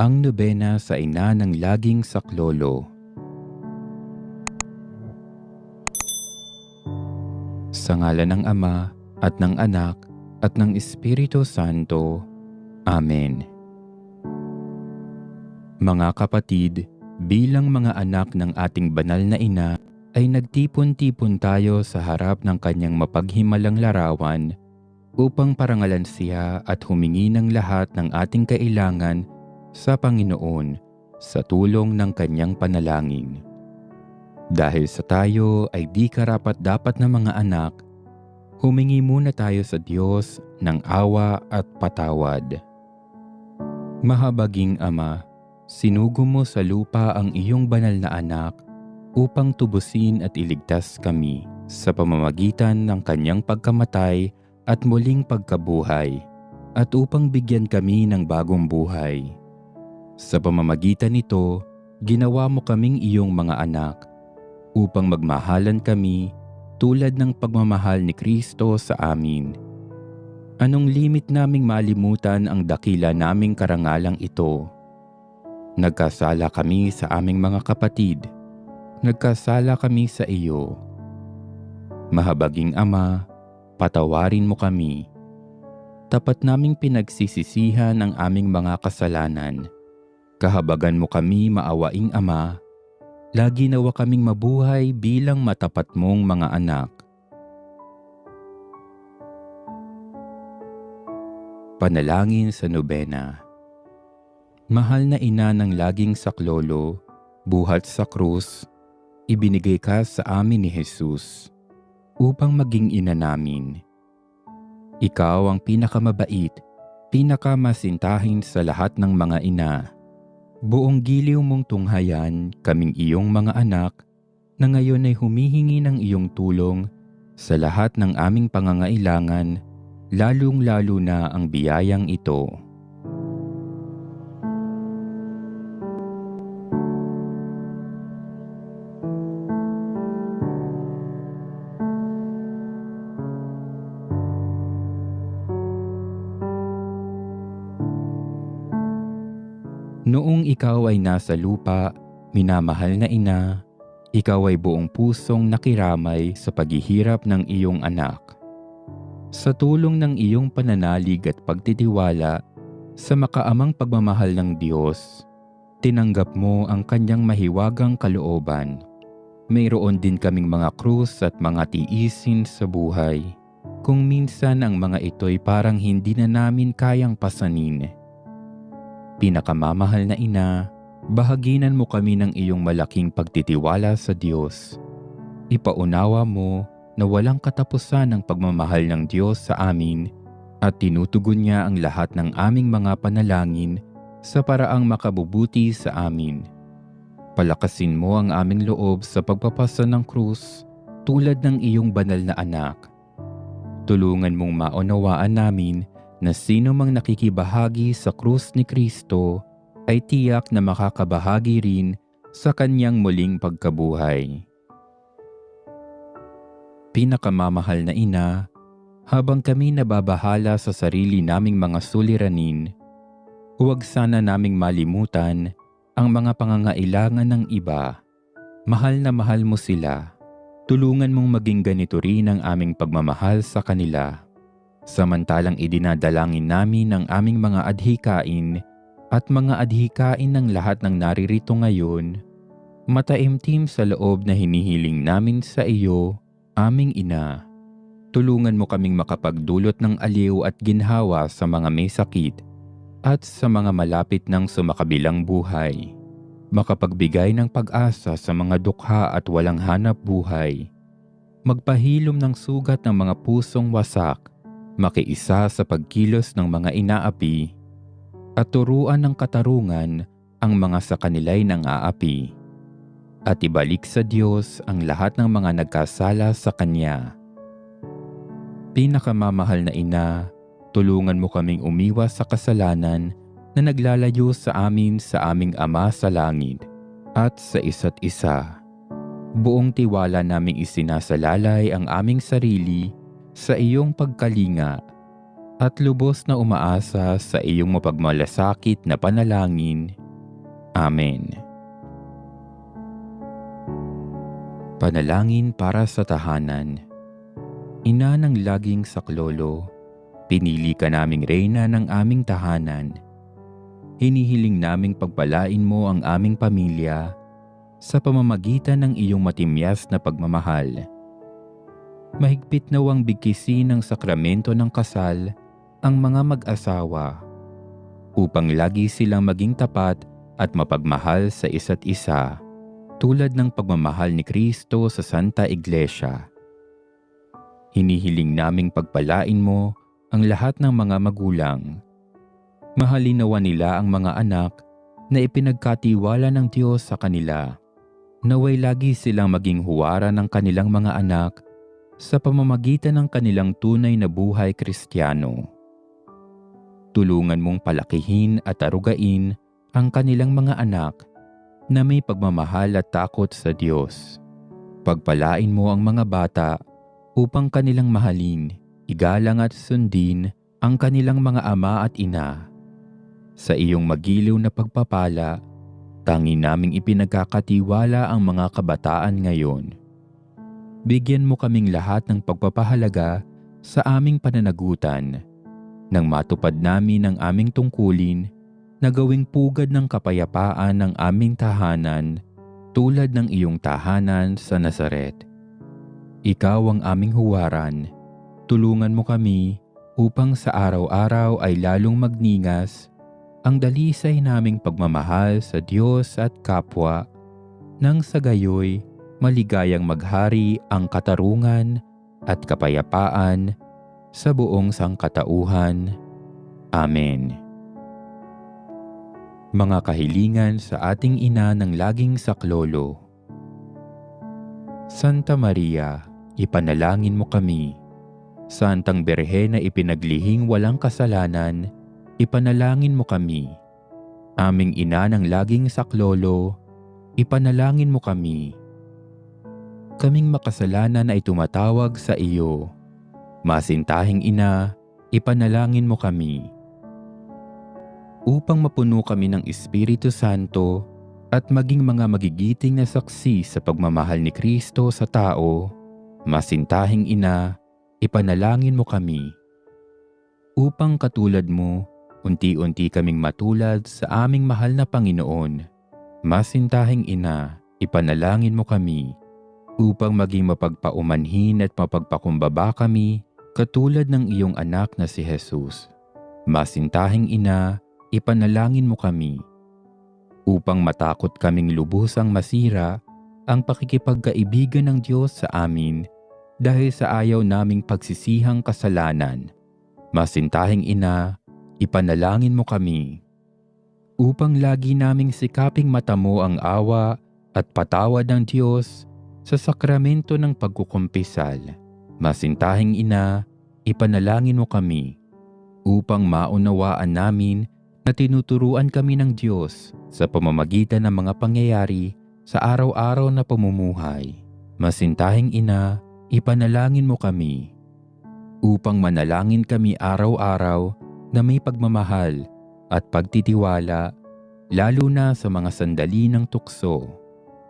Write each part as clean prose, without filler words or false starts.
Ang nobena sa ina ng laging saklolo. Sa ngalan ng Ama at ng Anak at ng Espiritu Santo. Amen. Mga kapatid, bilang mga anak ng ating banal na ina, ay nagtipon-tipon tayo sa harap ng kanyang mapaghimalang larawan upang parangalan siya at humingi ng lahat ng ating kailangan sa Panginoon sa tulong ng kanyang panalangin. Dahil sa tayo ay di karapat-dapat na mga anak, humingi muna tayo sa Diyos ng awa at patawad. Mahabaging Ama, sinugo mo sa lupa ang iyong banal na anak upang tubusin at iligtas kami sa pamamagitan ng kanyang pagkamatay at muling pagkabuhay, at upang bigyan kami ng bagong buhay. Sa pamamagitan nito, ginawa mo kaming iyong mga anak, upang magmahalan kami tulad ng pagmamahal ni Kristo sa amin. Anong limit naming malimutan ang dakila naming karangalang ito? Nagkasala kami sa aming mga kapatid. Nagkasala kami sa iyo. Mahabaging Ama, patawarin mo kami. Tapat naming pinagsisisihan ang aming mga kasalanan. Kahabagan mo kami, maawaing Ama. Lagi nawa kaming mabuhay bilang matapat mong mga anak. Panalangin sa nobena. Mahal na ina ng laging saklolo, buhat sa krus, ibinigay ka sa amin ni Jesus upang maging ina namin. Ikaw ang pinakamabait, pinakamasintahin sa lahat ng mga ina. Buong giliw mong tunghayan kaming iyong mga anak na ngayon ay humihingi ng iyong tulong sa lahat ng aming pangangailangan, lalong-lalo na ang biyayang ito. Noong ikaw ay nasa lupa, minamahal na ina, ikaw ay buong pusong nakiramay sa paghihirap ng iyong anak. Sa tulong ng iyong pananalig at pagtitiwala sa makaamang pagmamahal ng Diyos, tinanggap mo ang kanyang mahiwagang kalooban. Mayroon din kaming mga krus at mga tiisin sa buhay. Kung minsan ang mga ito'y parang hindi na namin kayang pasanin. Pinakamamahal na ina, bahaginan mo kami ng iyong malaking pagtitiwala sa Diyos. Ipaunawa mo na walang katapusan ang pagmamahal ng Diyos sa amin at tinutugon niya ang lahat ng aming mga panalangin sa paraang makabubuti sa amin. Palakasin mo ang aming loob sa pagpapasa ng krus tulad ng iyong banal na anak. Tulungan mong maunawaan namin na sino mang nakikibahagi sa krus ni Kristo ay tiyak na makakabahagi rin sa kanyang muling pagkabuhay. Pinakamamahal na ina, habang kami nababahala sa sarili naming mga suliranin, huwag sana naming malimutan ang mga pangangailangan ng iba. Mahal na mahal mo sila. Tulungan mong maging ganito rin ang aming pagmamahal sa kanila. Samantalang idinadalangin namin ang aming mga adhikain at mga adhikain ng lahat ng naririto ngayon, mataimtim sa loob na hinihiling namin sa iyo, aming ina. Tulungan mo kaming makapagdulot ng aliw at ginhawa sa mga may sakit at sa mga malapit ng sumakabilang buhay. Makapagbigay ng pag-asa sa mga dukha at walang hanap buhay. Magpahilom ng sugat ng mga pusong wasak, makiisa sa pagkilos ng mga inaapi, at turuan ng katarungan ang mga sa kanila'y nang-aapi. At ibalik sa Diyos ang lahat ng mga nagkasala sa Kanya. Pinakamamahal na ina, tulungan mo kaming umiwas sa kasalanan na naglalayo sa amin sa aming Ama sa langit at sa isa't isa. Buong tiwala naming isinasalalay ang aming sarili sa iyong pagkalinga at lubos na umaasa sa iyong mapagmalasakit na panalangin. Amen. Panalangin para sa tahanan. Ina ng laging saklolo, pinili ka naming reyna ng aming tahanan. Hinihiling naming pagpalain mo ang aming pamilya sa pamamagitan ng iyong matimyas na pagmamahal. Mahigpit nawang bigkisin ng sakramento ng kasal ang mga mag-asawa upang lagi silang maging tapat at mapagmahal sa isa't isa tulad ng pagmamahal ni Kristo sa Santa Iglesia. Hinihiling naming pagpalain mo ang lahat ng mga magulang. Mahalin nawa nila ang mga anak na ipinagkatiwala ng Diyos sa kanila. Naway lagi silang maging huwara ng kanilang mga anak sa pamamagitan ng kanilang tunay na buhay Kristiyano. Tulungan mong palakihin at arugain ang kanilang mga anak na may pagmamahal at takot sa Diyos. Pagpalain mo ang mga bata upang kanilang mahalin, igalang at sundin ang kanilang mga ama at ina. Sa iyong magiliw na pagpapala, tangi naming ipinagkakatiwala ang mga kabataan ngayon. Bigyan mo kaming lahat ng pagpapahalaga sa aming pananagutan nang matupad namin ang aming tungkulin na gawing pugad ng kapayapaan ng aming tahanan tulad ng iyong tahanan sa Nazaret. Ikaw ang aming huwaran. Tulungan mo kami upang sa araw-araw ay lalong magningas ang dalisay naming pagmamahal sa Diyos at kapwa, nang sa gayoy maligayang maghari ang katarungan at kapayapaan sa buong sangkatauhan. Amen. Mga kahilingan sa ating ina ng laging saklolo. Santa Maria, ipanalangin mo kami. Santang Birhen na ipinaglihing walang kasalanan, ipanalangin mo kami. Aming ina ng laging saklolo, ipanalangin mo kami. Kaming makasalanan ay tumatawag sa iyo. Masintahing ina, ipanalangin mo kami. Upang mapuno kami ng Espiritu Santo at maging mga magigiting na saksi sa pagmamahal ni Kristo sa tao, masintahing ina, ipanalangin mo kami. Upang katulad mo, unti-unti kaming matulad sa aming mahal na Panginoon, masintahing ina, ipanalangin mo kami. Upang maging mapagpaumanhin at mapagpakumbaba kami katulad ng iyong anak na si Jesus. Masintahing ina, ipanalangin mo kami. Upang matakot kaming lubusang masira ang pakikipagkaibigan ng Diyos sa amin dahil sa ayaw naming pagsisihang kasalanan. Masintahing ina, ipanalangin mo kami. Upang lagi naming sikaping matamo ang awa at patawad ng Diyos sa sakramento ng pagkukumpisal. Masintahing ina, ipanalangin mo kami. Upang maunawaan namin na tinuturuan kami ng Diyos sa pamamagitan ng mga pangyayari sa araw-araw na pamumuhay. Masintahing ina, ipanalangin mo kami. Upang manalangin kami araw-araw na may pagmamahal at pagtitiwala, lalo na sa mga sandali ng tukso.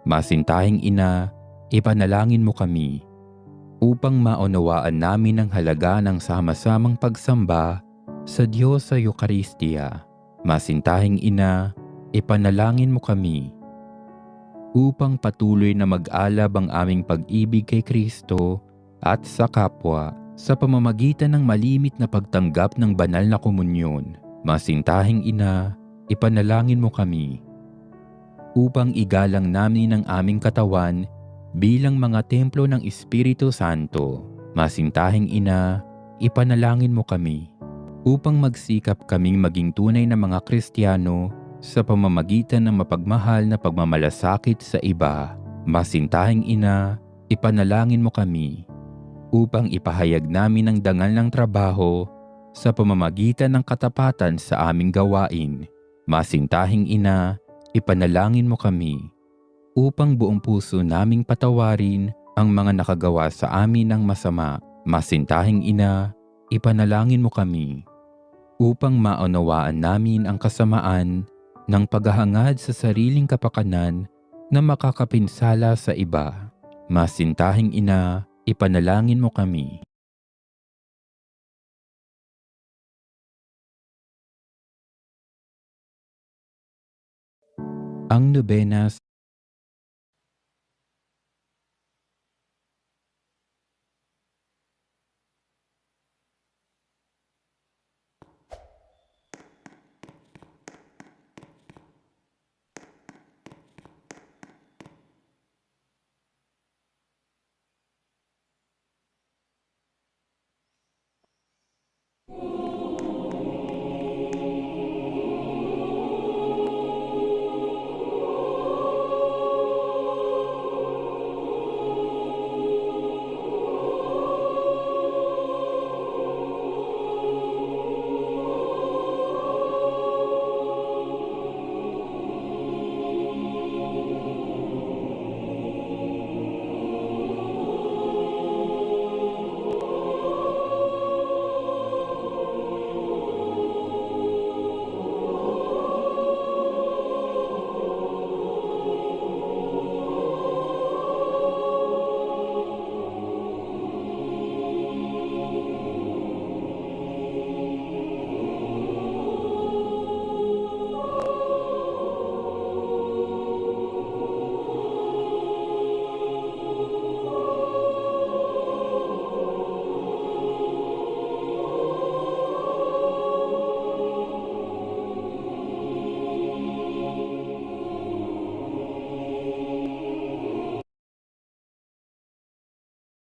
Masintahing ina, ipanalangin mo kami. Upang maunawaan namin ang halaga ng sama-samang pagsamba sa Diyos sa Eucharistia. Masintahing ina, ipanalangin mo kami. Upang patuloy na mag-alab ang aming pag-ibig kay Kristo at sa kapwa sa pamamagitan ng malimit na pagtanggap ng banal na komunyon. Masintahing ina, ipanalangin mo kami. Upang igalang namin ang aming katawan bilang mga templo ng Espiritu Santo. Masintahing ina, ipanalangin mo kami. Upang magsikap kaming maging tunay na mga Kristiyano sa pamamagitan ng mapagmahal na pagmamalasakit sa iba. Masintahing ina, ipanalangin mo kami. Upang ipahayag namin ang dangal ng trabaho sa pamamagitan ng katapatan sa aming gawain. Masintahing ina, ipanalangin mo kami. Upang buong puso naming patawarin ang mga nakagawa sa amin ng masama. Masintahing ina, ipanalangin mo kami upang maunawaan namin ang kasamaan ng paghahangad sa sariling kapakanan na makakapinsala sa iba. Masintahing Ina, ipanalangin mo kami. Ang Nobenas